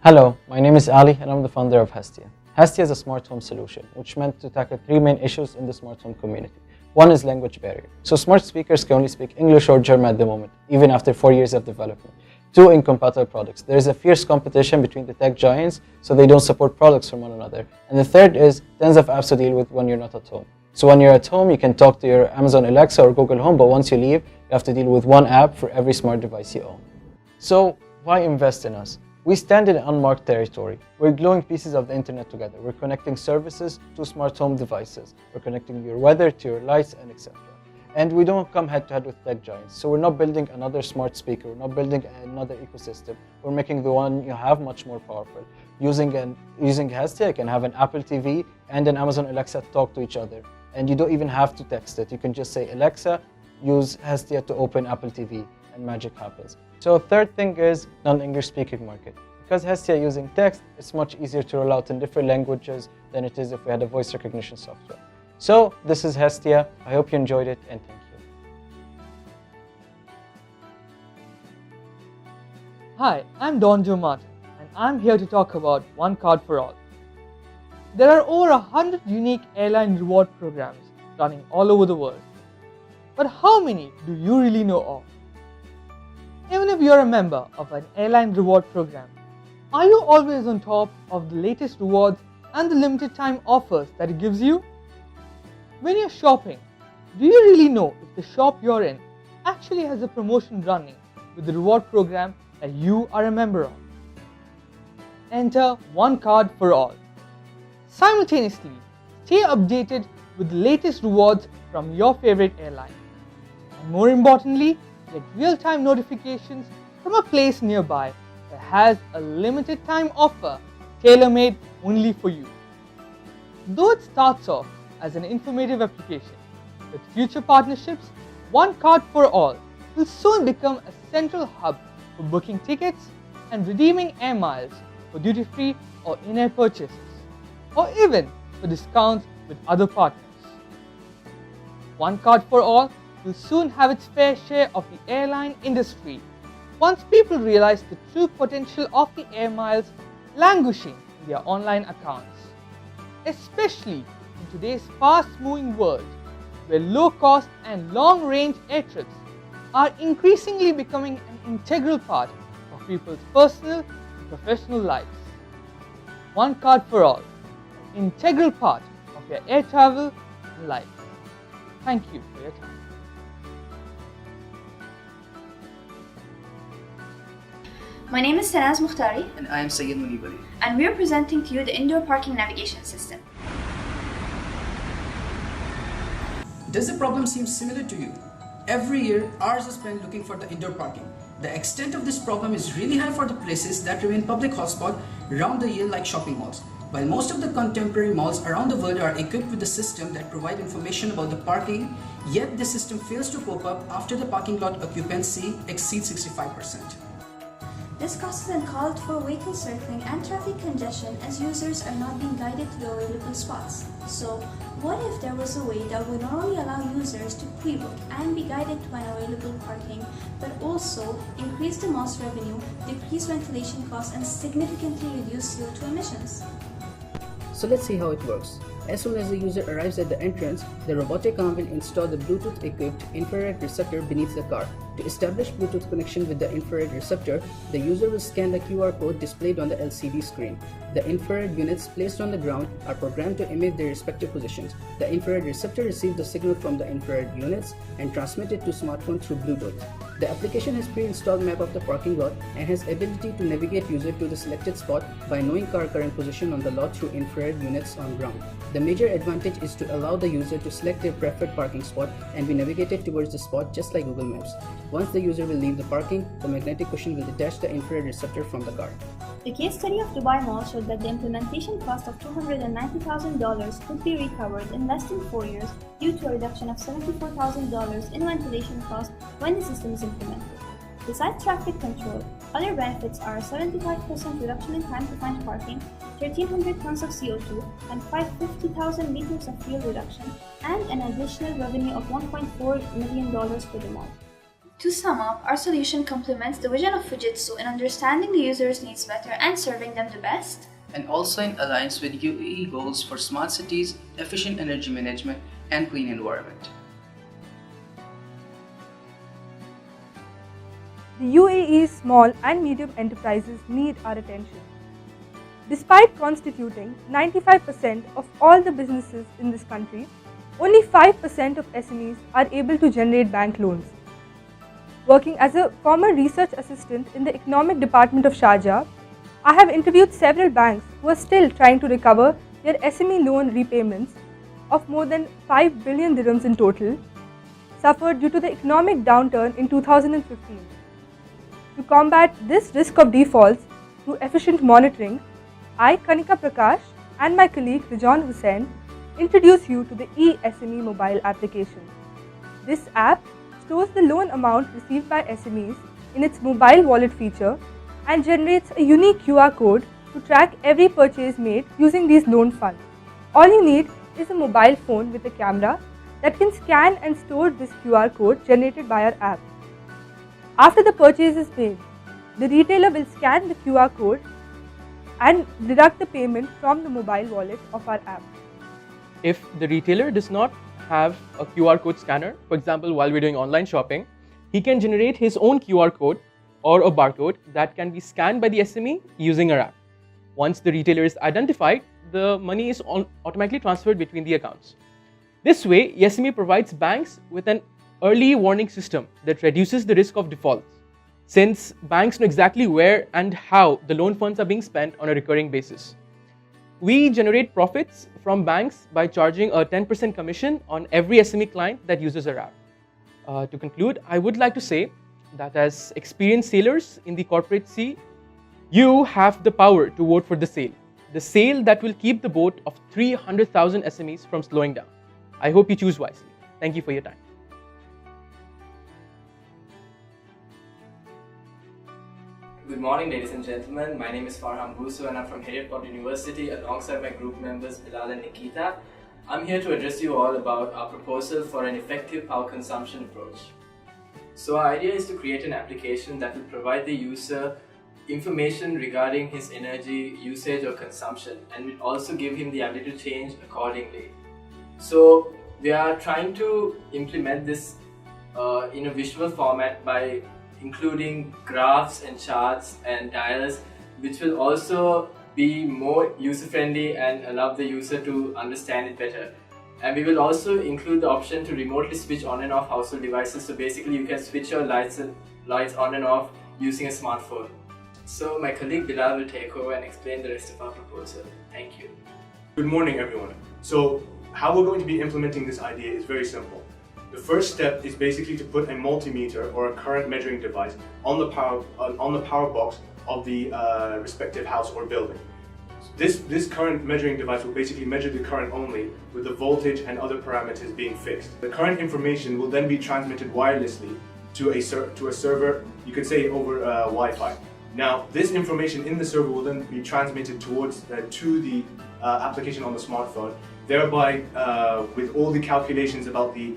Hello, my name is Ali and I'm the founder of Hestia. Hestia is a smart home solution which meant to tackle three main issues in the smart home community. One is language barrier. So smart speakers can only speak English or German at the moment, even after 4 years of development. Two, incompatible products. There is a fierce competition between the tech giants, so they don't support products from one another. And the third is tons of apps to deal with when you're not at home. So when you're at home, you can talk to your Amazon Alexa or Google Home, but once you leave, you have to deal with one app for every smart device you own. So why invest in us? We stand in unmarked territory. We're gluing pieces of the internet together. We're connecting services to smart home devices. We're connecting your weather to your lights and etc. And we don't come head to head with tech giants. So we're not building another smart speaker. We're not building another ecosystem. We're making the one you have much more powerful. Using Hestia, you can have an Apple TV and an Amazon Alexa talk to each other. And you don't even have to text it. You can just say, Alexa, use Hestia to open Apple TV, and magic happens. So third thing is non-English speaking market. Because Hestia using text, it's much easier to roll out in different languages than it is if we had a voice recognition software. So this is Hestia. I hope you enjoyed it and thank you. Hi, I'm Donjo Martin and I'm here to talk about One Card for All. There are over 100 unique airline reward programs running all over the world. But how many do you really know of? Even if you're a member of an airline reward program, are you always on top of the latest rewards and the limited time offers that it gives you? When you're shopping, do you really know if the shop you're in actually has a promotion running with the reward program that you are a member of? Enter One Card for All. Simultaneously, stay updated with the latest rewards from your favorite airline. And more importantly, get real-time notifications from a place nearby that has a limited time offer tailor-made only for you. Though it starts off as an informative application, with future partnerships, One Card for All will soon become a central hub for booking tickets and redeeming air miles for duty-free or in-air purchases, or even for discounts with other partners. One Card for All will soon have its fair share of the airline industry once people realize the true potential of the air miles languishing in their online accounts. Especially in today's fast-moving world, where low-cost and long-range air trips are increasingly becoming an integral part of people's personal and professional lives. One Card for All, an integral part of your air travel and life. Thank you for your time. My name is Sanaz Mukhtari, And I am Sayyid Munibali. and we are presenting to you the indoor parking navigation system. Does the problem seem similar to you? Every year, hours are spent looking for the indoor parking. The extent of this problem is really high for the places that remain public hotspot around the year like shopping malls. While most of the contemporary malls around the world are equipped with a system that provide information about the parking, yet this system fails to pop up after the parking lot occupancy exceeds 65%. This causes uncalled for vehicle circling and traffic congestion as users are not being guided to the available spots. So, what if there was a way that would not only allow users to pre-book and be guided to an available parking, but also increase the mall's revenue, decrease ventilation costs, and significantly reduce CO2 emissions? So let's see how it works. As soon as the user arrives at the entrance, the robotic arm will install the Bluetooth-equipped infrared receptor beneath the car. To establish Bluetooth connection with the infrared receptor, the user will scan the QR code displayed on the LCD screen. The infrared units placed on the ground are programmed to emit their respective positions. The infrared receptor receives the signal from the infrared units and transmits it to smartphone through Bluetooth. The application has pre-installed map of the parking lot and has ability to navigate user to the selected spot by knowing car current position on the lot through infrared units on ground. The major advantage is to allow the user to select their preferred parking spot and be navigated towards the spot just like Google Maps. Once the user will leave the parking, the magnetic cushion will detach the infrared receptor from the car. The case study of Dubai Mall showed that the implementation cost of $290,000 could be recovered in less than 4 years due to a reduction of $74,000 in ventilation costs when the system is implemented. Besides traffic control, other benefits are a 75% reduction in time to find parking, 1,300 tons of CO2, and 550,000 liters of fuel reduction, and an additional revenue of $1.4 million for the mall. To sum up, our solution complements the vision of Fujitsu in understanding the user's needs better and serving them the best. And also in alliance with UAE goals for smart cities, efficient energy management, and clean environment. The UAE's small and medium enterprises need our attention. Despite constituting 95% of all the businesses in this country, only 5% of SMEs are able to generate bank loans. Working as a former research assistant in the economic department of Sharjah, I have interviewed several banks who are still trying to recover their SME loan repayments of more than 5 billion dirhams in total, suffered due to the economic downturn in 2015. To combat this risk of defaults through efficient monitoring, I, Kanika Prakash, and my colleague Rijan Hussain introduce you to the eSME mobile application. This app stores the loan amount received by SMEs in its mobile wallet feature and generates a unique QR code to track every purchase made using these loan funds. All you need is a mobile phone with a camera that can scan and store this QR code generated by our app. After the purchase is made, the retailer will scan the QR code and deduct the payment from the mobile wallet of our app. If the retailer does not have a QR code scanner, for example, while we're doing online shopping, he can generate his own QR code or a barcode that can be scanned by the SME using our app. Once the retailer is identified, the money is automatically transferred between the accounts. This way, eSME provides banks with an early warning system that reduces the risk of defaults, since banks know exactly where and how the loan funds are being spent on a recurring basis. We generate profits from banks by charging a 10% commission on every SME client that uses our app. To conclude, I would like to say that as experienced sailors in the corporate sea, you have the power to vote for the sail that will keep the boat of 300,000 SMEs from slowing down. I hope you choose wisely. Thank you for your time. Good morning, ladies and gentlemen. My name is Farham Busu and I'm from Heriot University alongside my group members Bilal and Nikita. I'm here to address you all about our proposal for an effective power consumption approach. So our idea is to create an application that will provide the user information regarding his energy usage or consumption, and will also give him the ability to change accordingly. So we are trying to implement this in a visual format by including graphs and charts and dials, which will also be more user-friendly and allow the user to understand it better. And we will also include the option to remotely switch on and off household devices. So basically you can switch your lights on and off using a smartphone. So my colleague Bilal will take over and explain the rest of our proposal. Thank you. Good morning, everyone. So how we're going to be implementing this idea is very simple. The first step is basically to put a multimeter or a current measuring device on the power box of the respective house or building. This current measuring device will basically measure the current only, with the voltage and other parameters being fixed. The current information will then be transmitted wirelessly to a server, you could say over Wi-Fi. Now, this information in the server will then be transmitted to the application on the smartphone, thereby with all the calculations about the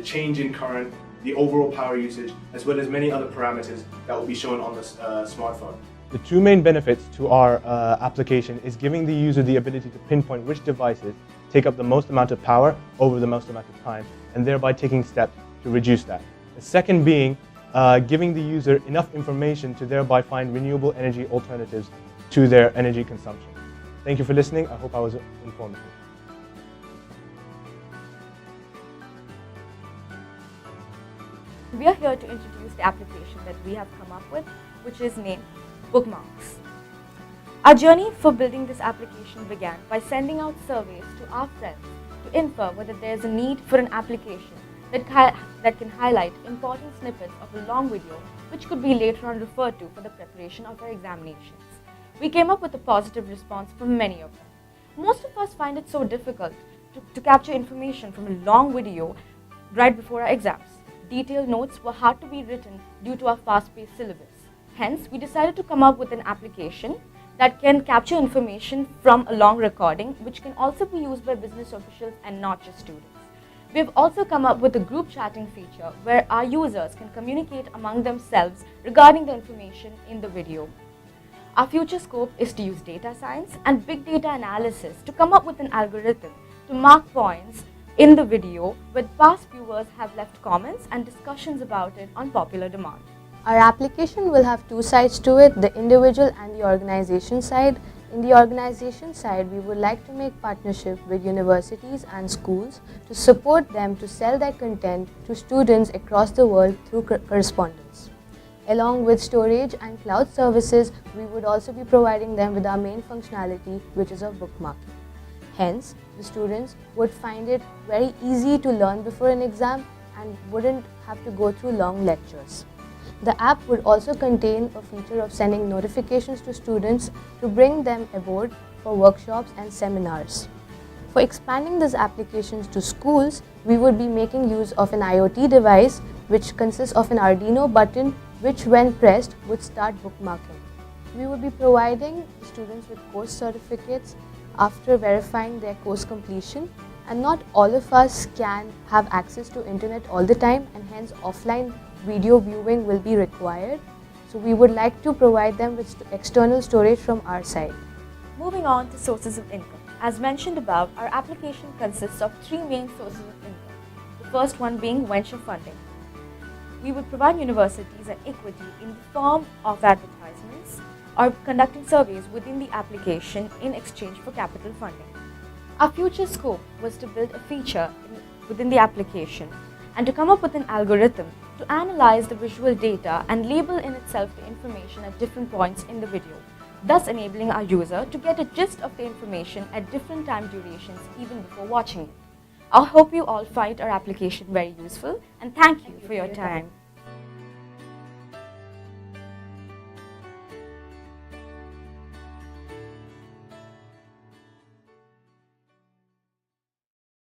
change in current, the overall power usage, as well as many other parameters that will be shown on the smartphone. The two main benefits to our application is giving the user the ability to pinpoint which devices take up the most amount of power over the most amount of time, and thereby taking steps to reduce that. The second being giving the user enough information to thereby find renewable energy alternatives to their energy consumption. Thank you for listening. I hope I was informative. We are here to introduce the application that we have come up with, which is named Bookmarks. Our journey for building this application began by sending out surveys to our friends to infer whether there is a need for an application that can highlight important snippets of a long video which could be later on referred to for the preparation of our examinations. We came up with a positive response from many of them. Most of us find it so difficult to capture information from a long video right before our exams. Detailed notes were hard to be written due to our fast-paced syllabus. Hence, we decided to come up with an application that can capture information from a long recording, which can also be used by business officials and not just students. We've also come up with a group chatting feature where our users can communicate among themselves regarding the information in the video. Our future scope is to use data science and big data analysis to come up with an algorithm to mark points in the video where past viewers have left comments and discussions about it on popular demand. Our application will have two sides to it, the individual and the organization side. In the organization side, we would like to make partnership with universities and schools to support them to sell their content to students across the world through correspondence. Along with storage and cloud services, we would also be providing them with our main functionality, which is of bookmarking. Hence, the students would find it very easy to learn before an exam and wouldn't have to go through long lectures. The app would also contain a feature of sending notifications to students to bring them aboard for workshops and seminars. For expanding these applications to schools, we would be making use of an IoT device which consists of an Arduino button which when pressed would start bookmarking. We would be providing students with course certificates after verifying their course completion, and not all of us can have access to internet all the time, and hence offline video viewing will be required. So we would like to provide them with external storage from our side. Moving on to sources of income. As mentioned above, our application consists of three main sources of income. The first one being venture funding. We would provide universities an equity in the form of advertisements or conducting surveys within the application in exchange for capital funding. Our future scope was to build a feature within the application and to come up with an algorithm to analyze the visual data and label in itself the information at different points in the video, thus enabling our user to get a gist of the information at different time durations even before watching it. I hope you all find our application very useful, and thank you for your time.